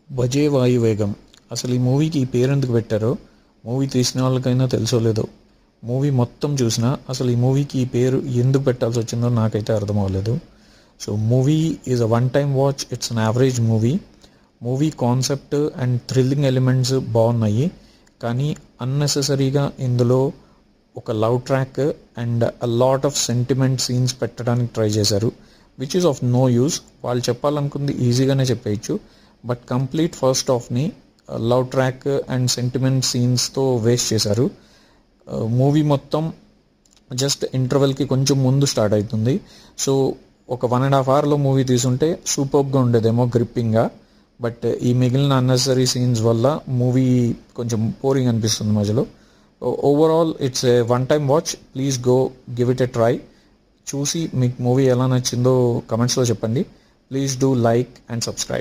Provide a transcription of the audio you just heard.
భజే వాయువేగం. అసలు ఈ మూవీకి ఈ పేరు ఎందుకు పెట్టారో మూవీ తీసిన వాళ్ళకైనా తెలుసో లేదో, మూవీ మొత్తం చూసినా అసలు ఈ మూవీకి ఈ పేరు ఎందుకు పెట్టాల్సి వచ్చిందో నాకైతే అర్థం అవ్వలేదు. So movie is a one time watch, it's an average movie. Movie concept and thrilling elements బాగున్నాయి, కానీ అన్నెసెసరీగా ఇందులో ఒక love track and a lot of sentiment scenes పెట్టడానికి ట్రై చేశారు, which is of no use. వాళ్ళు చెప్పాలనుకుంది ఈజీగానే చెప్పేయచ్చు, బట్ కంప్లీట్ ఫస్ట్ హాఫ్ని లవ్ ట్రాక్ అండ్ సెంటిమెంట్ సీన్స్తో వేస్ట్ చేశారు. మూవీ మొత్తం జస్ట్ ఇంటర్వెల్కి కొంచెం ముందు స్టార్ట్ అవుతుంది. సో ఒక 1.5 అవర్లో మూవీ తీసుంటే సూపర్గా ఉండేదేమో గ్రిప్పింగ్గా, బట్ ఈ మిగిలిన అన్నెసరీ సీన్స్ వల్ల మూవీ కొంచెం బోరింగ్ అనిపిస్తుంది మధ్యలో. Overall it's a one time watch. Please go give it a try. చూసి మీకు మూవీ ఎలా నచ్చిందో కమెంట్స్లో చెప్పండి. Please do like and subscribe.